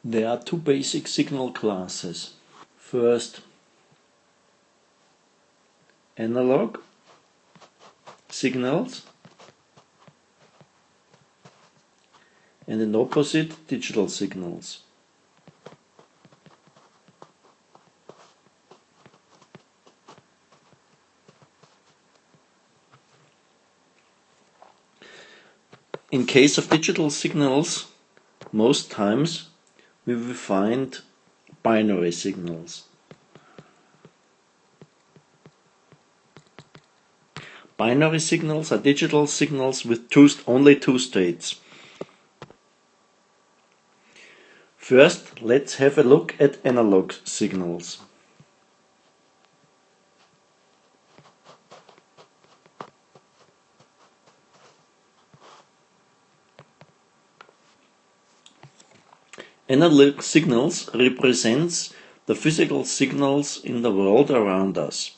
There are two basic signal classes. First, analog signals, and in opposite, digital signals. In case of digital signals, most times we will find binary signals. Binary signals are digital signals with only two states. First, let's have a look at analog signals. Analog signals represents the physical signals in the world around us.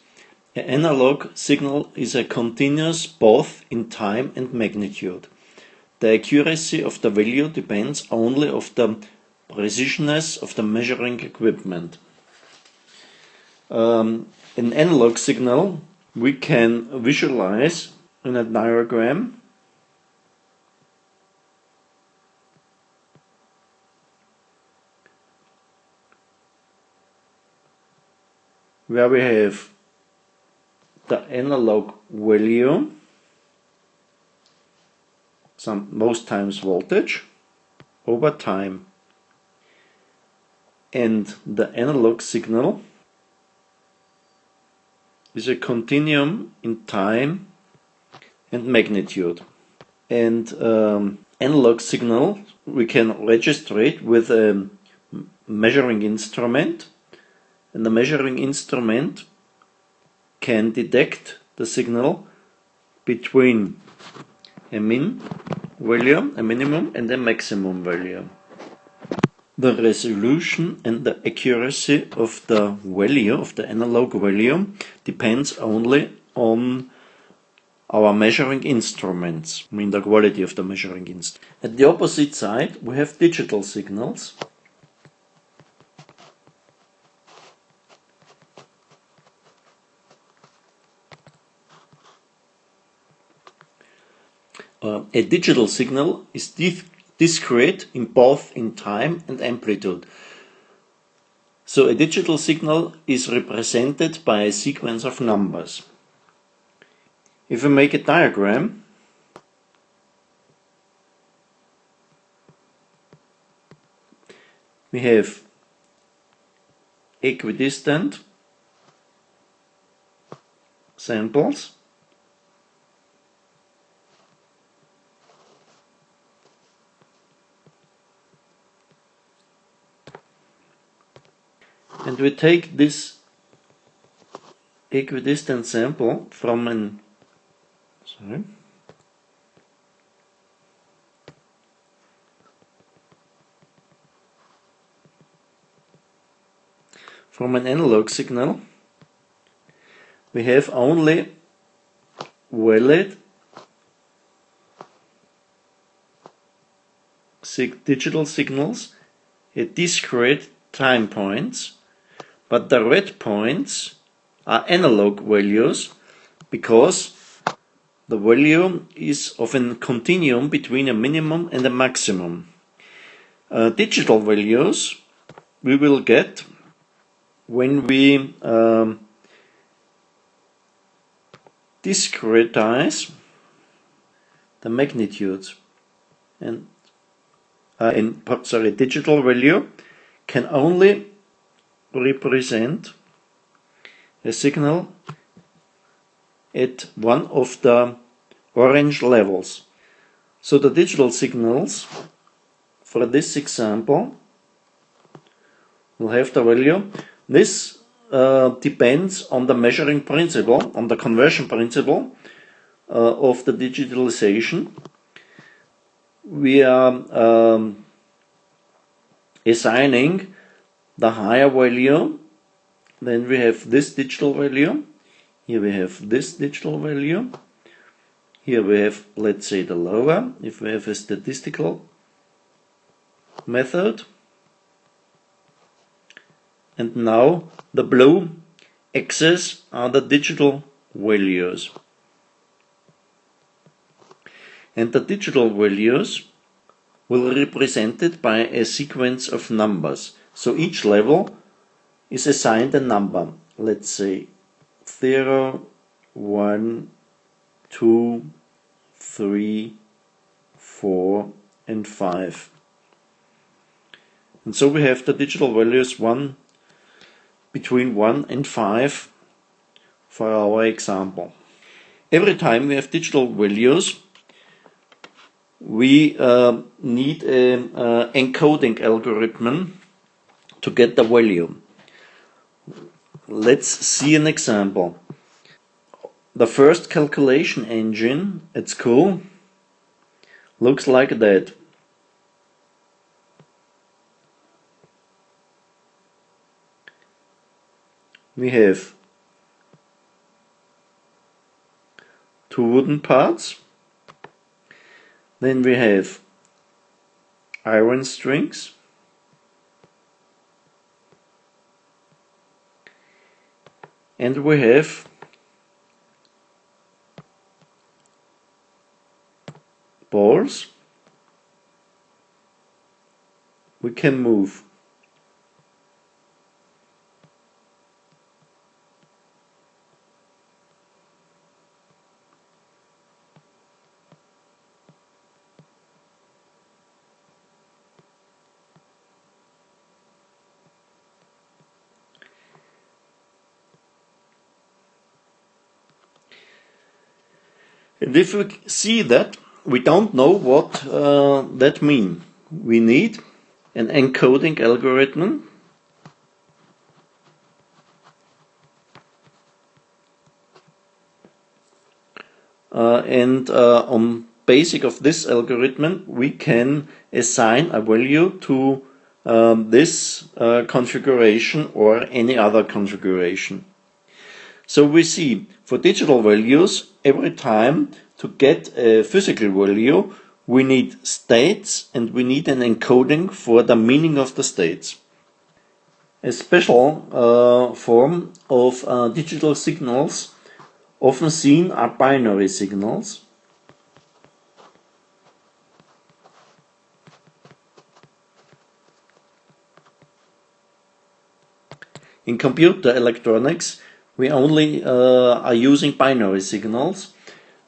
An analog signal is a continuous both in time and magnitude. The accuracy of the value depends only on the precisionness of the measuring equipment. An analog signal we can visualize in a diagram where we have the analog value, most times voltage, over time, and the analog signal is a continuum in time and magnitude. And analog signal we can register it with a measuring instrument, and the measuring instrument can detect the signal between a minimum and a maximum value. The resolution and the accuracy of the value, of the analog value, depends only on our measuring instruments, I mean the quality of the measuring instrument. At the opposite side we have digital signals. A digital signal is discrete in both in time and amplitude. So a digital signal is represented by a sequence of numbers. If we make a diagram, we have equidistant samples, and we take this equidistant sample from an analog signal. We have only valid digital signals at discrete time points, but the red points are analog values because the value is of a continuum between a minimum and a maximum. Digital values we will get when we discretize the magnitudes, and digital value can only represent a signal at one of the orange levels. So the digital signals for this example will have the value. This depends on the measuring principle, on the conversion principle of the digitalization. We are assigning the higher value, then we have this digital value, here we have this digital value, here we have, let's say, the lower, if we have a statistical method, and now the blue axes are the digital values. And the digital values will be represented by a sequence of numbers. So each level is assigned a number. Let's say 0, 1, 2, 3, 4, and 5. And so we have the digital values between 1 and 5 for our example. Every time we have digital values, we need an encoding algorithm to get the value. Let's see an example. The first calculation engine at school looks like that. We have two wooden parts, then we have iron strings, and we have balls we can move. And if we see that, we don't know what that means. We need an encoding algorithm and on basic of this algorithm we can assign a value to this configuration or any other configuration. So we see for digital values, every time to get a physical value we need states and we need an encoding for the meaning of the states. A special form of digital signals often seen are binary signals. In computer electronics, we only are using binary signals,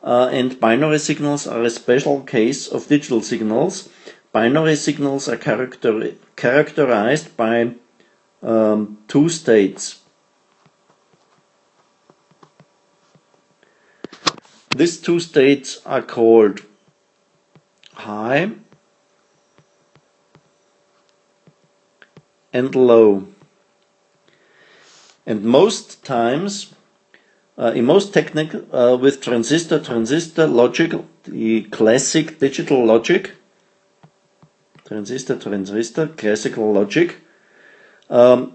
and binary signals are a special case of digital signals. Binary signals are characterized by two states. These two states are called high and low. And most times, in most technique with transistor logic, the classic digital logic, transistor classical logic,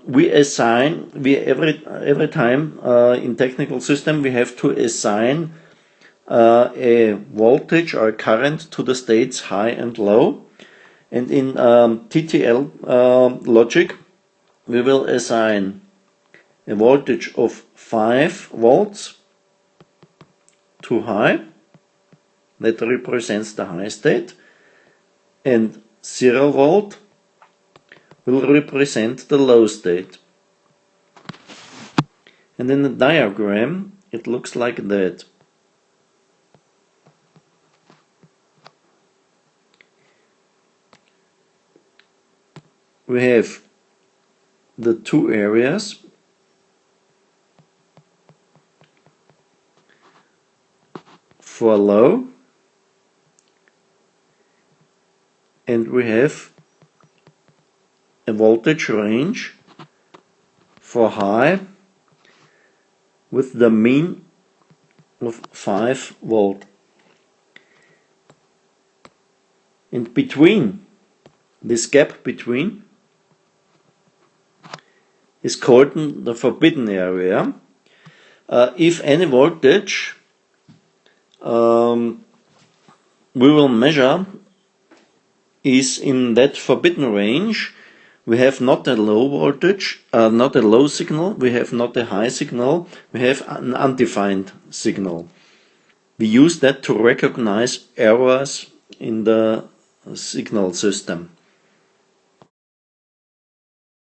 we assign, every time in technical system we have to assign a voltage or a current to the states high and low. And in TTL logic we will assign a voltage of 5 volts to high, that represents the high state, and 0 volt will represent the low state. And in the diagram it looks like that. We have the two areas. For low, and we have a voltage range for high with the mean of 5 volt. And between, this gap between is called the forbidden area. If any voltage we will measure is in that forbidden range, we have not a low voltage, not a low signal, we have not a high signal, we have an undefined signal. We use that to recognize errors in the signal system.